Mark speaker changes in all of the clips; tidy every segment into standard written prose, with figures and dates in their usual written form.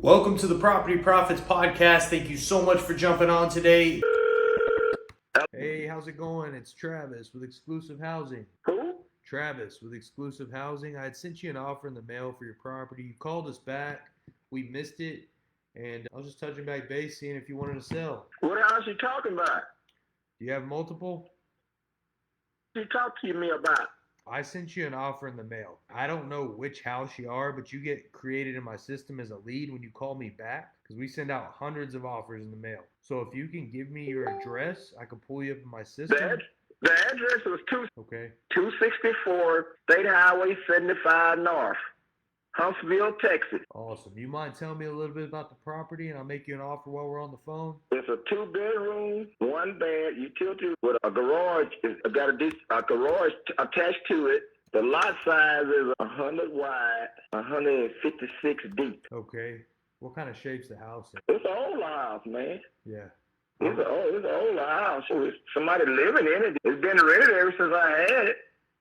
Speaker 1: Welcome to the Property Profits Podcast. Thank you so much for jumping on today. Hey, how's it going? It's Travis with Exclusive Housing.
Speaker 2: Who?
Speaker 1: Travis with Exclusive Housing. I had sent you an offer in the mail for your property. You called us back. We missed it. And I was just touching back base, seeing if you wanted to sell.
Speaker 2: What house you talking about?
Speaker 1: Do you have multiple?
Speaker 2: What you talk to me about?
Speaker 1: I sent you an offer in the mail. I don't know which house you are, but you get created in my system as a lead when you call me back because we send out hundreds of offers in the mail. So if you can give me your address, I can pull you up in my system.
Speaker 2: The address was 264 State Highway 75 North, Huntsville, Texas.
Speaker 1: Awesome. You mind telling me a little bit about the property and I'll make you an offer while we're on the phone?
Speaker 2: It's a 2-bedroom, 1-bed utility with a garage. It's got a garage attached to it. The lot size is 100 wide, 156 deep.
Speaker 1: Okay. What kind of shape's the house in?
Speaker 2: It's an old house, man.
Speaker 1: Yeah.
Speaker 2: It's an old house. Somebody living in it. It's been rented ever since I had it.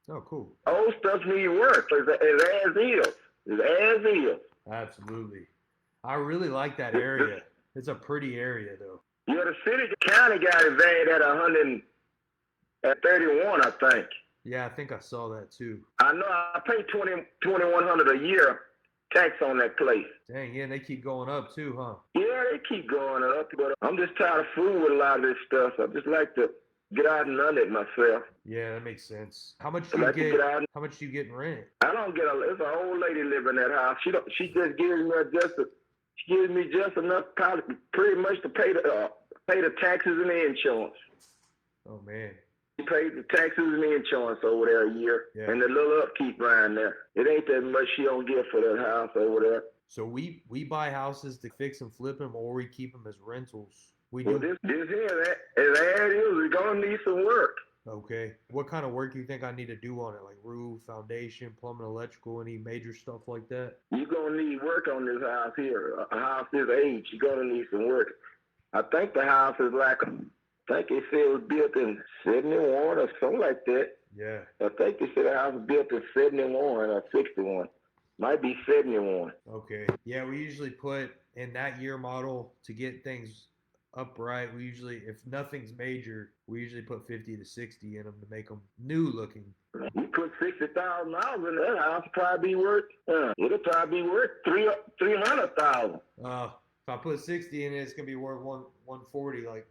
Speaker 1: Oh, cool.
Speaker 2: Old stuff need work. It's as is. It's as is.
Speaker 1: Absolutely. I really like that area. It's a pretty area, though.
Speaker 2: Yeah, the county got it valued at 131, I think.
Speaker 1: Yeah, I think I saw that too.
Speaker 2: I know I pay $2,100 a year tax on that place.
Speaker 1: Dang, yeah, they keep going up too, huh?
Speaker 2: Yeah, they keep going up, but I'm just tired of fooling with a lot of this stuff. I just like to get out and run it myself.
Speaker 1: Yeah, that makes sense. How much do you get? How much do you get in rent?
Speaker 2: I don't get it's an old lady living in that house. She just gives me just enough, pretty much to pay the taxes and the insurance.
Speaker 1: Oh man.
Speaker 2: She pays the taxes and the insurance over there a year, and the little upkeep around there. It ain't that much she don't get for that house over there.
Speaker 1: So we buy houses to fix and flip them, or we keep them as rentals.
Speaker 2: This here, as it is, we're gonna need some work.
Speaker 1: Okay. What kind of work do you think I need to do on it? Like roof, foundation, plumbing, electrical, any major stuff like that?
Speaker 2: You're gonna need work on this house here. A house this age, you're gonna need some work. I think the house is like, I think they said it was built in 71 or something like that.
Speaker 1: Yeah.
Speaker 2: I think they said the house was built in 71 or 61. Might be 71.
Speaker 1: Okay. Yeah, we usually put in that year model to get things upright. We usually, if nothing's major, we usually put 50 to 60 in them to make them new looking.
Speaker 2: You put $60,000 in that house, probably be worth. It'll probably be worth $300,000.
Speaker 1: If I put 60 in it, it's gonna be worth 140. Like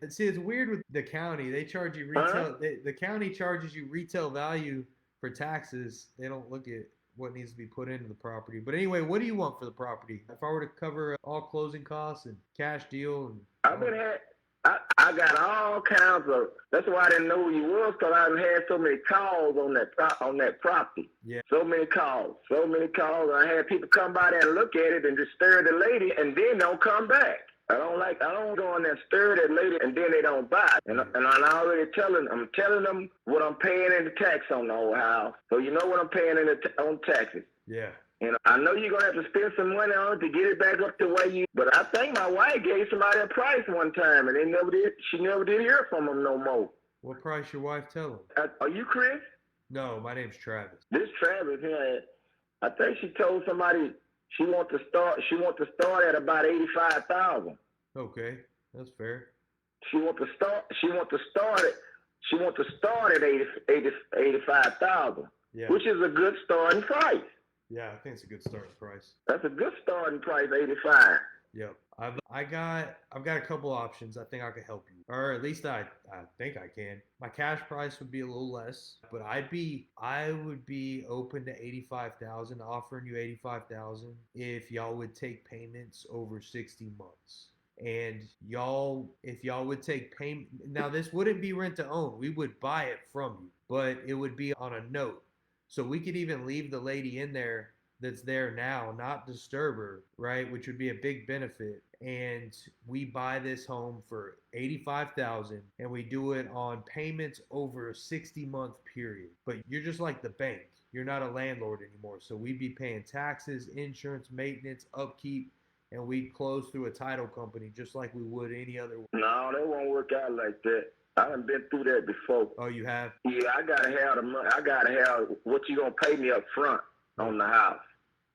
Speaker 1: see, it's weird with the county. They charge you retail. The county charges you retail value for taxes. They don't look at what needs to be put into the property. But anyway, what do you want for the property? If I were to cover all closing costs and cash deal, and
Speaker 2: I got all kinds of. That's why I didn't know who you was, because I had so many calls on that property.
Speaker 1: Yeah.
Speaker 2: So many calls. I had people come by there and look at it and just stare at the lady, and then don't come back. I don't go in there and stare at that lady, and then they don't buy. And I'm already telling them what I'm paying in the tax on the whole house. So you know what I'm paying on taxes.
Speaker 1: Yeah.
Speaker 2: And I know you're going to have to spend some money on it to get it back up the way you... But I think my wife gave somebody a price one time, and she never did hear from them no more.
Speaker 1: What price your wife tell them?
Speaker 2: Are you Chris?
Speaker 1: No, my name's Travis.
Speaker 2: This Travis here, I think she told somebody she want to start at about $85,000.
Speaker 1: Okay, that's fair.
Speaker 2: She want to start at $85,000.
Speaker 1: Yeah.
Speaker 2: Which is a good starting price.
Speaker 1: Yeah, I think it's a good starting price.
Speaker 2: That's a good starting price, 85.
Speaker 1: Yep. I've got a couple options. I think I can help you, or at least I think I can. My cash price would be a little less, but I would be open to 85,000, offering you 85,000 if y'all would take payments over 60 months. And if y'all would take payment, now this wouldn't be rent to own. We would buy it from you, but it would be on a note. So we could even leave the lady in there that's there now, not disturb her, right? Which would be a big benefit. And we buy this home for $85,000, and we do it on payments over a 60-month period. But you're just like the bank. You're not a landlord anymore. So we'd be paying taxes, insurance, maintenance, upkeep, and we'd close through a title company just like we would any other.
Speaker 2: No, that won't work out like that. I done been through that before.
Speaker 1: Oh, you have?
Speaker 2: Yeah, I gotta have the money. I gotta have what you gonna pay me up front on the house.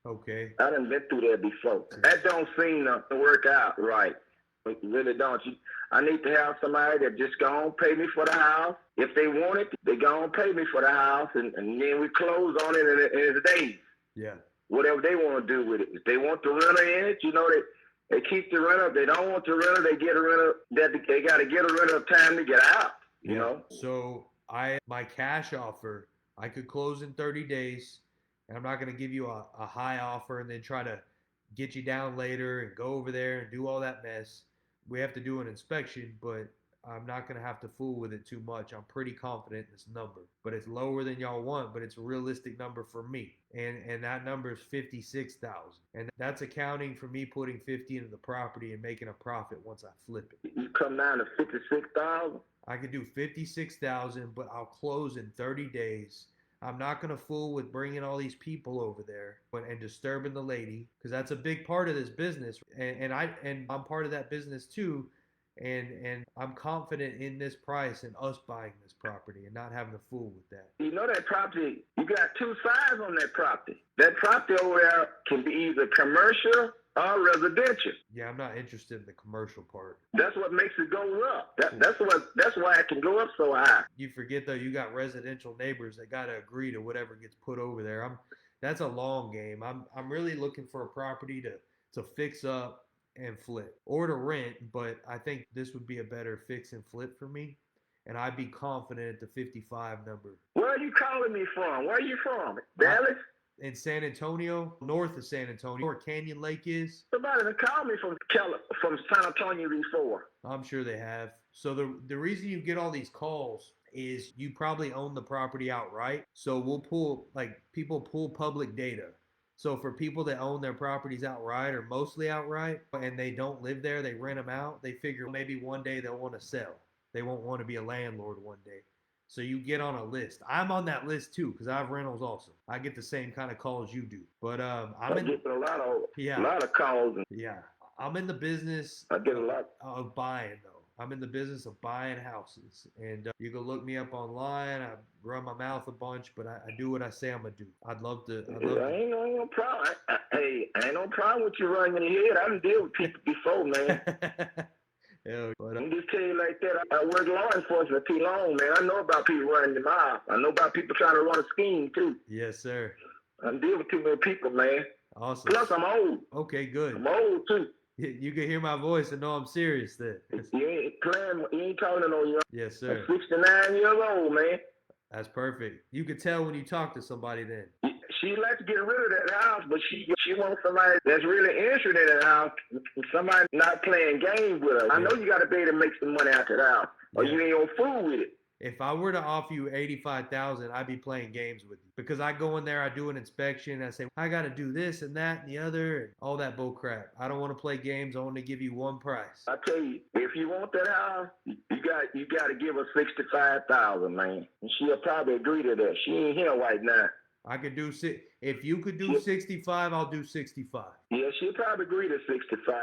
Speaker 1: Okay.
Speaker 2: I done been through that before. That don't seem to work out right. It really don't. I need to have somebody that just gonna pay me for the house. If they want it, they gonna pay me for the house, and then we close on it in a day.
Speaker 1: Yeah.
Speaker 2: Whatever they want to do with it. If they want the renter in it, they keep the renter. If they don't want the renter, they get a renter. They got to get a renter time to get out. You know.
Speaker 1: So my cash offer, I could close in 30 days, and I'm not going to give you a high offer and then try to get you down later and go over there and do all that mess. We have to do an inspection, but I'm not going to have to fool with it too much. I'm pretty confident in this number, but it's lower than y'all want, but it's a realistic number for me. And that number is 56,000. And that's accounting for me putting 50 into the property and making a profit once I flip it.
Speaker 2: You come down to 56,000?
Speaker 1: I could do 56,000, but I'll close in 30 days. I'm not going to fool with bringing all these people over there and disturbing the lady, because that's a big part of this business. And I'm part of that business too. And I'm confident in this price and us buying this property and not having to fool with that.
Speaker 2: You know that property, you got two sides on that property. That property over there can be either commercial or residential.
Speaker 1: Yeah, I'm not interested in the commercial part.
Speaker 2: That's what makes it go up. That's why it can go up so high.
Speaker 1: You forget though, you got residential neighbors that got to agree to whatever gets put over there. That's a long game. I'm really looking for a property to fix up and flip or to rent, but I think this would be a better fix and flip for me, and I'd be confident at the 55 number.
Speaker 2: Where are you calling me from? Where are you from? Dallas?
Speaker 1: In San Antonio, north of San Antonio, where Canyon Lake is.
Speaker 2: Somebody that called me from San Antonio before.
Speaker 1: I'm sure they have. So the reason you get all these calls is you probably own the property outright. So people pull public data. So for people that own their properties outright or mostly outright and they don't live there, they rent them out, they figure maybe one day they'll want to sell. They won't want to be a landlord one day. So you get on a list. I'm on that list too because I have rentals also. I get the same kind of calls you do. But
Speaker 2: I get a lot of calls.
Speaker 1: Yeah. I'm in the business
Speaker 2: I get a lot
Speaker 1: of buying though. I'm in the business of buying houses, and you can look me up online. I run my mouth a bunch, but I do what I say I'm gonna do. I'd love to.
Speaker 2: Ain't no problem. Ain't no problem with you running your head. I done deal with people before, man. I'm just telling you like that. I work law enforcement too long, man. I know about people running their mouth. I know about people trying to run a scheme too.
Speaker 1: Yes, sir.
Speaker 2: I'm dealing with too many people, man.
Speaker 1: Awesome.
Speaker 2: Plus, I'm old.
Speaker 1: Okay, good.
Speaker 2: I'm old too.
Speaker 1: You can hear my voice and know I'm serious then.
Speaker 2: You ain't playing. You ain't talking to no young.
Speaker 1: Yes, sir.
Speaker 2: I'm 69 years old, man.
Speaker 1: That's perfect. You can tell when you talk to somebody then.
Speaker 2: She'd like to get rid of that house, but she wants somebody that's really interested in that house. Somebody not playing games with her. I know you got to be able to make some money out of that house, or you ain't gonna fool with it.
Speaker 1: If I were to offer you $85,000, I'd be playing games with you because I go in there, I do an inspection, I say I got to do this and that and the other, and all that bull crap. I don't want to play games. I want to give you one price.
Speaker 2: I tell you, if you want that house, you got to give her $65,000, man. And she'll probably agree to that. She ain't here right now.
Speaker 1: I could do if you could do 65, I'll do 65.
Speaker 2: Yeah, she'll probably agree to 65.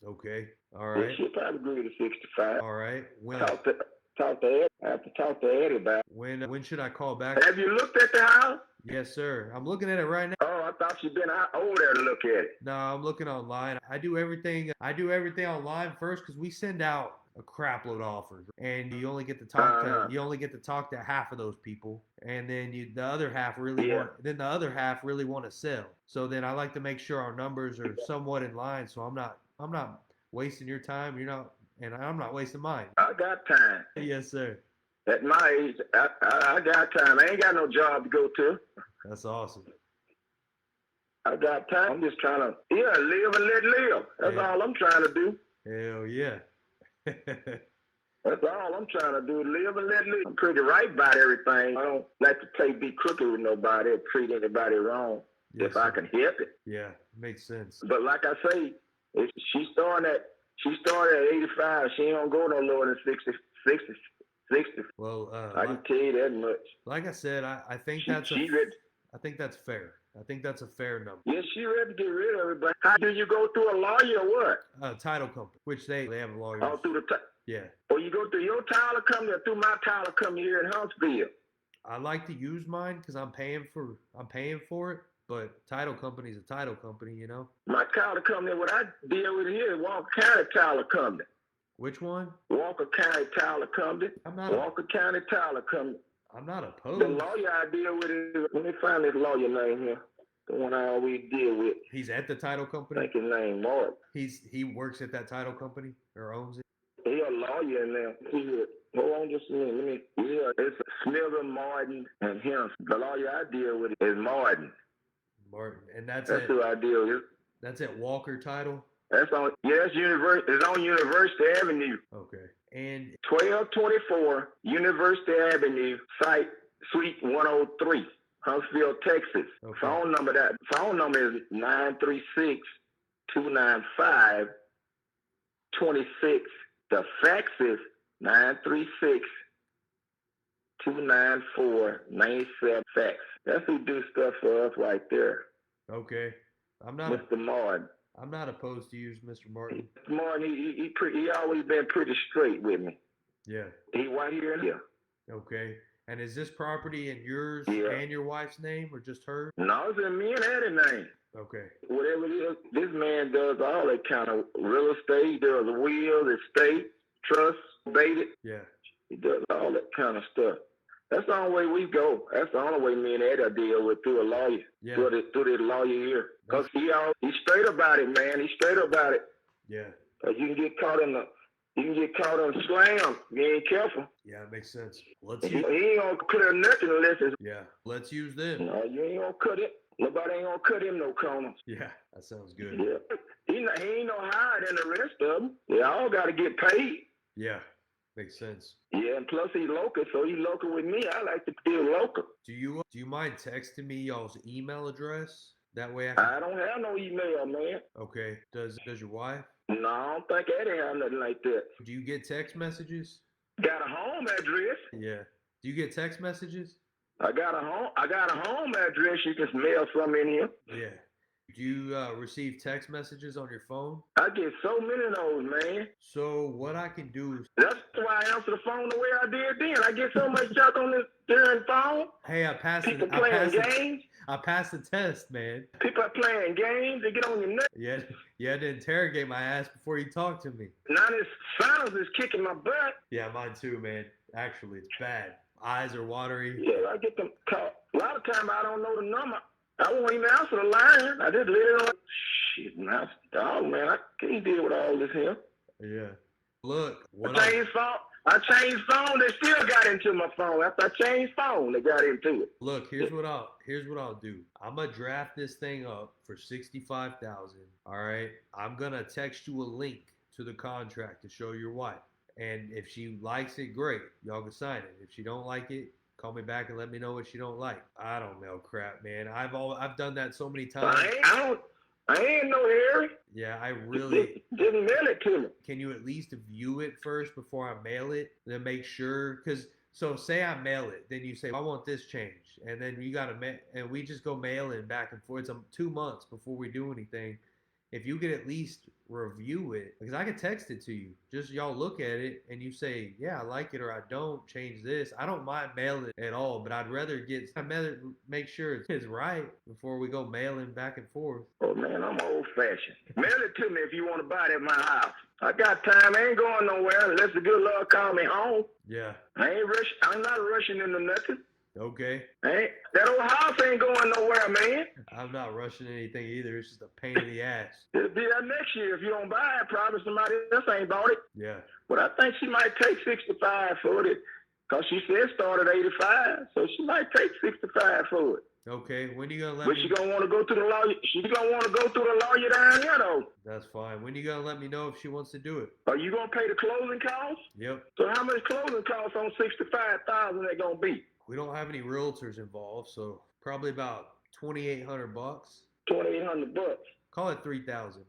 Speaker 1: Okay, all right.
Speaker 2: Yeah, she'll probably agree to 65.
Speaker 1: All right.
Speaker 2: Talk to Ed. I have to talk to Eddie about it.
Speaker 1: When should I call back?
Speaker 2: Have you looked at the house?
Speaker 1: Yes, sir. I'm looking at it right now.
Speaker 2: Oh, I thought you'd been out over there to look at it.
Speaker 1: No, I'm looking online. I do everything online first because we send out a crap load of offers, and you only get to talk to half of those people, and then the other half really want to sell. So then I like to make sure our numbers are somewhat in line. So I'm not wasting your time. You're not. And I'm not wasting mine.
Speaker 2: I got time.
Speaker 1: Yes, sir.
Speaker 2: At my age, I got time. I ain't got no job to go to.
Speaker 1: That's awesome.
Speaker 2: I got time. I'm just trying to, live and let live. That's all I'm trying to do.
Speaker 1: Hell yeah.
Speaker 2: That's all I'm trying to do, live and let live. I'm pretty right about everything. I don't like to be crooked with nobody or treat anybody wrong if I can help it.
Speaker 1: Yeah, makes sense.
Speaker 2: But like I say, if she started at 85. She ain't gonna go no lower than 60.
Speaker 1: Well,
Speaker 2: I can tell you that much.
Speaker 1: Like I said, I think that's fair. I think that's a fair number.
Speaker 2: Yeah, she ready to get rid of everybody. How do you go through a lawyer or what?
Speaker 1: Title company, which they have a lawyer.
Speaker 2: Oh, through the
Speaker 1: yeah.
Speaker 2: Or you go through your title company or through my title company here in Huntsville.
Speaker 1: I like to use mine because I'm paying for it. but title company's a title company, you know?
Speaker 2: My title company, what I deal with here is Walker County Title Company.
Speaker 1: Which one?
Speaker 2: Walker County Title Company. Walker County Title Company.
Speaker 1: I'm not opposed.
Speaker 2: The lawyer I deal with is, let me find this lawyer name here. The one I always deal with.
Speaker 1: He's at the title company?
Speaker 2: I think his name Mark.
Speaker 1: He works at that title company or owns it?
Speaker 2: He a lawyer in there. Hold on just a minute. It's Smith, Martin, and him. The lawyer I deal with is Martin.
Speaker 1: Martin. And that's
Speaker 2: who I deal with.
Speaker 1: That's at Walker Title?
Speaker 2: That's on it's on University Avenue.
Speaker 1: Okay. And
Speaker 2: 1224 University Avenue, site suite 103, Huntsville, Texas.
Speaker 1: Okay.
Speaker 2: Phone number is 936-295-26. The fax is 936-294-97 fax. That's who do stuff for us right there.
Speaker 1: Okay.
Speaker 2: Mr. Martin.
Speaker 1: I'm not opposed to use Mr. Martin.
Speaker 2: Mr. Martin, he always been pretty straight with me.
Speaker 1: Yeah.
Speaker 2: He right here and here.
Speaker 1: Okay. And is this property in yours
Speaker 2: Yeah.
Speaker 1: and your wife's name or just hers?
Speaker 2: No, it's in me and Eddie's name.
Speaker 1: Okay.
Speaker 2: Whatever it is, this man does all that kind of real estate. He does wheels, estate, trust, baited.
Speaker 1: Yeah.
Speaker 2: He does all that kind of stuff. That's the only way we go. That's the only way me and Eddie deal with through a lawyer.
Speaker 1: Yeah.
Speaker 2: Through this lawyer here. Because he's straight about it, man. He's straight about it.
Speaker 1: Yeah.
Speaker 2: Cause you can get caught in slam. You ain't careful.
Speaker 1: Yeah, it makes sense.
Speaker 2: He ain't gonna clear nothing unless it's.
Speaker 1: Yeah. Let's use them.
Speaker 2: No, you ain't gonna cut it. Nobody ain't gonna cut him no corners.
Speaker 1: Yeah, that sounds good.
Speaker 2: Yeah. He ain't no higher than the rest of them. They all gotta get paid.
Speaker 1: Yeah. Makes sense.
Speaker 2: Yeah, and plus he's local, so he's local with me. I like to feel local.
Speaker 1: Do you mind texting me y'all's email address? That way
Speaker 2: I don't have no email, man.
Speaker 1: Okay. Does your wife?
Speaker 2: No, I don't think Eddie have nothing like that.
Speaker 1: Do you get text messages?
Speaker 2: Got a home address.
Speaker 1: Yeah. Do you get text messages?
Speaker 2: I got a home address you can mail from in here.
Speaker 1: Yeah. Do you receive text messages on your phone?
Speaker 2: I get so many of those, man.
Speaker 1: So what I can do is...
Speaker 2: That's why I answer the phone the way I did then. I get so much junk on this darn phone.
Speaker 1: Hey, I passed
Speaker 2: People playing games.
Speaker 1: I passed the test, man.
Speaker 2: People are playing games. They get on your neck.
Speaker 1: Yeah, you had to interrogate my ass before you talked to me.
Speaker 2: Now this silence is kicking my butt.
Speaker 1: Yeah, mine too, man. Actually, it's bad. Eyes are watery.
Speaker 2: Yeah, I get them caught. A lot of times I don't know the number. I won't even answer the line. I just let it on. Shit, now, dog, man, I can't deal with all this here.
Speaker 1: Yeah. Look,
Speaker 2: I changed phone. They still got into my phone. After I changed phone, they got into it.
Speaker 1: Look, here's what I'll do. I'm gonna draft this thing up for $65,000. All right. I'm gonna text you a link to the contract to show your wife. And if she likes it, great. Y'all can sign it. If she don't like it, call me back and let me know what she don't like. I don't know, crap, man. I've done that so many times.
Speaker 2: I ain't no Harry.
Speaker 1: Yeah, I really
Speaker 2: didn't mail it to me.
Speaker 1: Can you at least view it first before I mail it? Then make sure, because so say I mail it, then you say I want this changed, and then you gotta and we just go mailing back and forth. It's 2 months before we do anything. If you could at least review it, because I could text it to you. Just y'all look at it and you say, yeah, I like it or I don't, change this. I don't mind mailing it at all, but I'd rather make sure it's right before we go mailing back and forth.
Speaker 2: Oh, man, I'm old-fashioned. Mail it to me if you want to buy it at my house. I got time. I ain't going nowhere unless the good Lord call me home.
Speaker 1: Yeah.
Speaker 2: I'm not rushing into nothing.
Speaker 1: Okay.
Speaker 2: That old house ain't going nowhere, man.
Speaker 1: I'm not rushing anything either. It's just a pain in the ass.
Speaker 2: It'll be that next year. If you don't buy it, probably somebody else ain't bought it.
Speaker 1: Yeah.
Speaker 2: But I think she might take 65 for it, because she said start at 85, so she might take 65 for it.
Speaker 1: Okay. When are you gonna let
Speaker 2: me? But she gonna want to go through the lawyer. She's gonna want to go through the lawyer down here, though.
Speaker 1: That's fine. When are you gonna let me know if she wants to do it?
Speaker 2: Are you gonna pay the closing costs?
Speaker 1: Yep.
Speaker 2: So how much closing costs on 65,000 they gonna be?
Speaker 1: We don't have any realtors involved, so probably about $2,800.
Speaker 2: $2,800.
Speaker 1: Call it $3,000.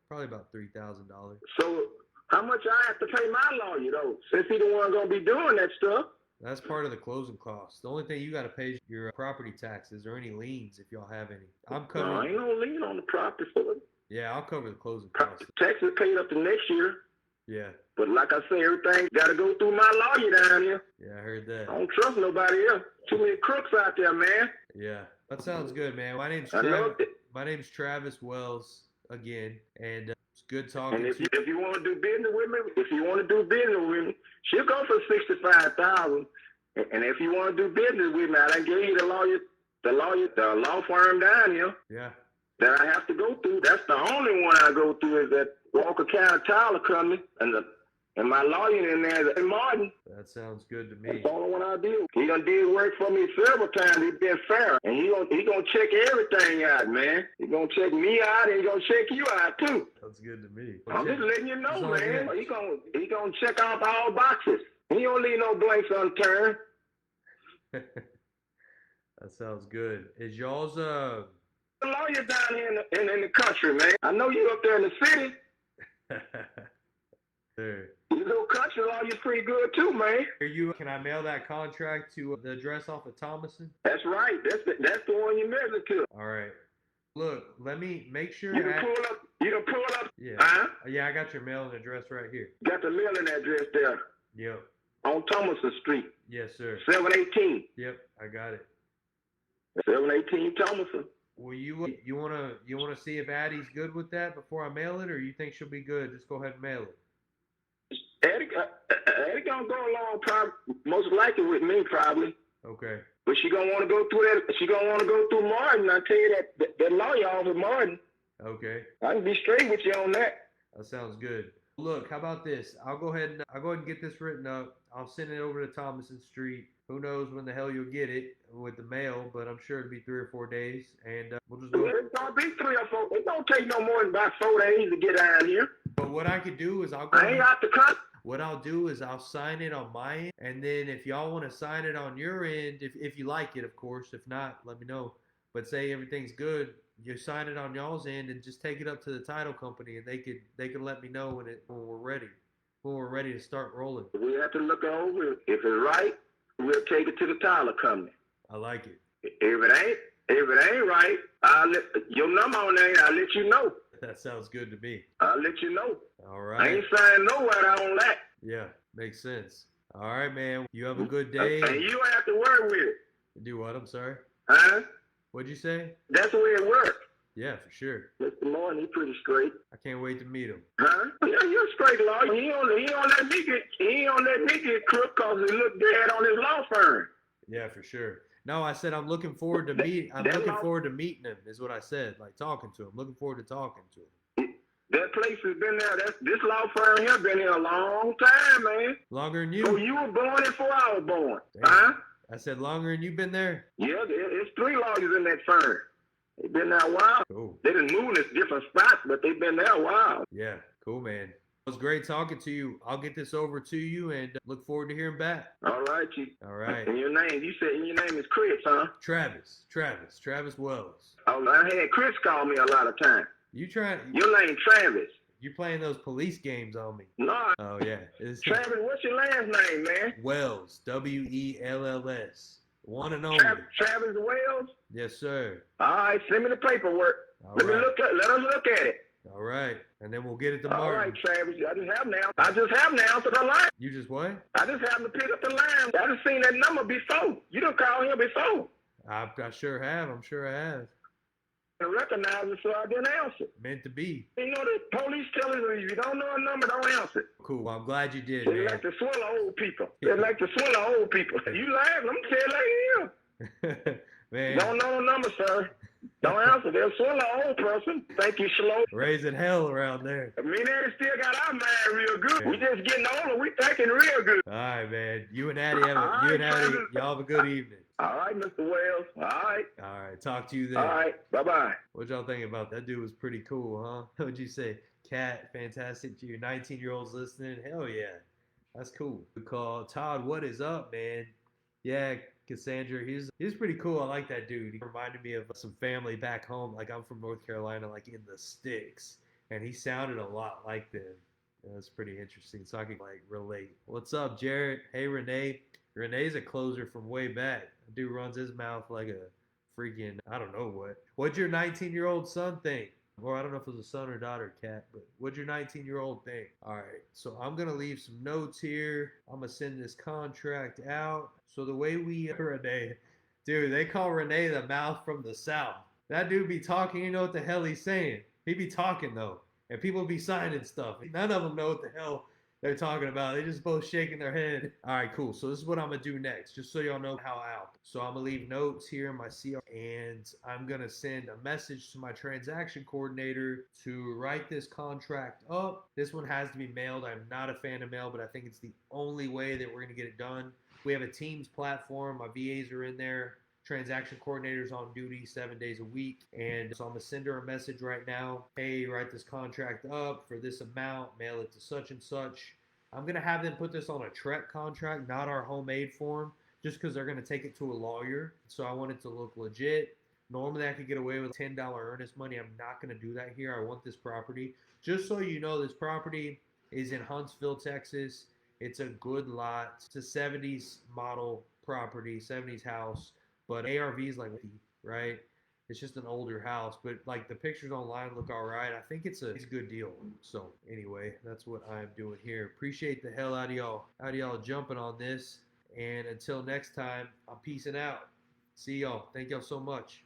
Speaker 1: Probably about $3,000.
Speaker 2: So how much I have to pay my lawyer though, since he the one gonna be doing that stuff?
Speaker 1: That's part of the closing costs. The only thing you got to pay is your property taxes or any liens if y'all have any. I'm covering.
Speaker 2: No, ain't no lien on the property for it.
Speaker 1: Yeah, I'll cover the closing costs.
Speaker 2: Taxes paid up to next year.
Speaker 1: Yeah.
Speaker 2: But like I say, everything got to go through my lawyer down here.
Speaker 1: Yeah, I heard that.
Speaker 2: I don't trust nobody else. Too many crooks out there, man.
Speaker 1: Yeah. That sounds good, man.
Speaker 2: I know it.
Speaker 1: My name's Travis Wells again, and it's good talking
Speaker 2: And
Speaker 1: to you.
Speaker 2: if you want to do business with me, she'll go for 65,000. And if you want to do business with me, I done gave you the law firm down here
Speaker 1: Yeah.
Speaker 2: that I have to go through. That's the only one I go through is that Walker County Tyler Company, and my lawyer in there is Martin.
Speaker 1: That sounds good to
Speaker 2: That's
Speaker 1: me.
Speaker 2: the only one I deal. He done did work for me several times. He been fair, and he gonna check everything out, man. He gonna check me out, and he gonna check you out too.
Speaker 1: Sounds good to me.
Speaker 2: I'm just letting you know, man.
Speaker 1: Good.
Speaker 2: He gonna check off all boxes. He don't leave no blanks unturned.
Speaker 1: That sounds good. Is y'all's
Speaker 2: The lawyer down here in the country, man. I know you up there in the city.
Speaker 1: There.
Speaker 2: You little country lawyer's pretty good too, man.
Speaker 1: Can I mail that contract to the address off of Thomason?
Speaker 2: That's right. That's the one you mailed to.
Speaker 1: All right. Look, let me make sure.
Speaker 2: You can pull up.
Speaker 1: Yeah.
Speaker 2: Huh?
Speaker 1: Yeah, I got your mailing address right here.
Speaker 2: Got the mailing address there
Speaker 1: Yep.
Speaker 2: on Thomason Street,
Speaker 1: Yes, sir.
Speaker 2: 718.
Speaker 1: Yep, I got it.
Speaker 2: 718 Thomason.
Speaker 1: Well, you wanna see if Addie's good with that before I mail it, or you think she'll be good? Just go ahead and mail it.
Speaker 2: Eddie gonna go along most likely with me probably.
Speaker 1: Okay.
Speaker 2: But she gonna want to go through that. She gonna want to go through Martin. I tell you that lawyer over Martin.
Speaker 1: Okay.
Speaker 2: I can be straight with you on that.
Speaker 1: That sounds good. Look, how about this? I'll go ahead and get this written up. I'll send it over to Thomason Street. Who knows when the hell you'll get it with the mail, but I'm sure it'll be 3 or 4 days, and we'll just go.
Speaker 2: It's gonna be 3 or 4. It don't take no more than about 4 days to get down here.
Speaker 1: But what I could do is
Speaker 2: I ain't out the country.
Speaker 1: What I'll do is I'll sign it on my end, and then if y'all want to sign it on your end, if you like it, of course. If not, let me know. But say everything's good, you sign it on y'all's end and just take it up to the title company, and they could let me know when we're ready to start rolling.
Speaker 2: We have to look over. If it's right, we'll take it to the title company.
Speaker 1: I like it.
Speaker 2: If it ain't right, I'll let your number on there. I'll let you know.
Speaker 1: That sounds good to me.
Speaker 2: I'll let you know.
Speaker 1: All
Speaker 2: I
Speaker 1: right.
Speaker 2: ain't signing nowhere on that.
Speaker 1: Yeah, makes sense. All right, man. You have a good day.
Speaker 2: And you don't have to worry with it.
Speaker 1: Do what? I'm sorry.
Speaker 2: Huh?
Speaker 1: What'd you say?
Speaker 2: That's the way it works.
Speaker 1: Yeah, for sure.
Speaker 2: Mr. Martin, he's pretty straight.
Speaker 1: I can't wait to meet him.
Speaker 2: Huh? Yeah, you're a straight lawyer. He don't let me get crook because he look bad on his law firm.
Speaker 1: Yeah, for sure. No, I said I'm looking forward to meeting him, is what I said. Like talking to him. Looking forward to talking to him.
Speaker 2: That place has been there. This law firm here been here a long time, man.
Speaker 1: Longer than you?
Speaker 2: So you were born before I was born.
Speaker 1: Damn.
Speaker 2: Huh?
Speaker 1: I said longer than you've been there?
Speaker 2: Yeah, it's 3 lawyers in that firm. They've been there a while.
Speaker 1: Cool.
Speaker 2: They done moved in different spots, but they've been there a while.
Speaker 1: Yeah, cool, man. It was great talking to you. I'll get this over to you and look forward to hearing back.
Speaker 2: All right, Chief.
Speaker 1: All right.
Speaker 2: And your name, you said your name is Chris, huh?
Speaker 1: Travis Wells.
Speaker 2: Oh, I had Chris call me a lot of times. Your name Travis.
Speaker 1: You playing those police games on me?
Speaker 2: No.
Speaker 1: Oh yeah.
Speaker 2: Travis, what's your last name, man?
Speaker 1: Wells. Wells. One and only.
Speaker 2: Travis Wells?
Speaker 1: Yes, sir.
Speaker 2: All right, send me the paperwork. Let us look at it.
Speaker 1: All right. And then we'll get it tomorrow.
Speaker 2: All right, Travis. I just have now to the line.
Speaker 1: You just what?
Speaker 2: I just happened to pick up the line. I just seen that number before. You done called him before.
Speaker 1: I sure have. I'm sure I have.
Speaker 2: I recognize it, so I didn't answer.
Speaker 1: Meant to be.
Speaker 2: You know, the police tell us if you don't know a number, don't answer.
Speaker 1: Cool. Well, I'm glad you did,
Speaker 2: They
Speaker 1: man.
Speaker 2: like to swallow old people. They like to swallow old people. You laugh, I'm telling you.
Speaker 1: Man.
Speaker 2: Don't know the number, sir. Don't answer. They'll swallow old person. Thank you, slow.
Speaker 1: Raising hell around there.
Speaker 2: Me and Eddie still got our mind real good. We just getting older. We thinking real good.
Speaker 1: All right, man. You and Addie, y'all have a good evening.
Speaker 2: All right, Mr. Wells. All right.
Speaker 1: All right. Talk to you then.
Speaker 2: All right. Bye-bye.
Speaker 1: What y'all think about that? Dude was pretty cool, huh? What'd you say? Cat, fantastic to your 19-year-olds listening. Hell yeah. That's cool. Good call. Todd, what is up, man? Yeah, Cassandra, he's pretty cool. I like that dude. He reminded me of some family back home. Like, I'm from North Carolina, like in the sticks. And he sounded a lot like them. That's pretty interesting. So I can like relate. What's up, Jarrett? Hey, Renee. Renee's a closer from way back. The dude runs his mouth like a freaking, I don't know what. What'd your 19-year-old son think? Or I don't know if it was a son or daughter, Cat, but what'd your 19-year-old think? All right, so I'm going to leave some notes here. I'm going to send this contract out. So the way Renee, Dude, they call Renee the mouth from the south. That dude be talking, you know what the hell he's saying. He be talking though, and people be signing stuff. None of them know what the hell they're talking about. They just both shaking their head. All right, cool. So this is what I'm gonna do next, just so y'all know how out. So I'm gonna leave notes here in my CR, and I'm gonna send a message to my transaction coordinator to write this contract up. This one has to be mailed. I'm not a fan of mail, but I think it's the only way that we're gonna get it done. We have a Teams platform. My VAs are in there. Transaction coordinators on duty 7 days a week. And so I'm going to send her a message right now. Hey, write this contract up for this amount, mail it to such and such. I'm going to have them put this on a TREC contract, not our homemade form, just because they're going to take it to a lawyer. So I want it to look legit. Normally I could get away with $10 earnest money. I'm not going to do that here. I want this property. Just so you know, this property is in Huntsville, Texas. It's a good lot. It's a 70s model property, 70s house. But ARV is like, right? It's just an older house. But like the pictures online look all right. I think it's a good deal. So anyway, that's what I'm doing here. Appreciate the hell out of y'all jumping on this. And until next time, I'm peacing out. See y'all. Thank y'all so much.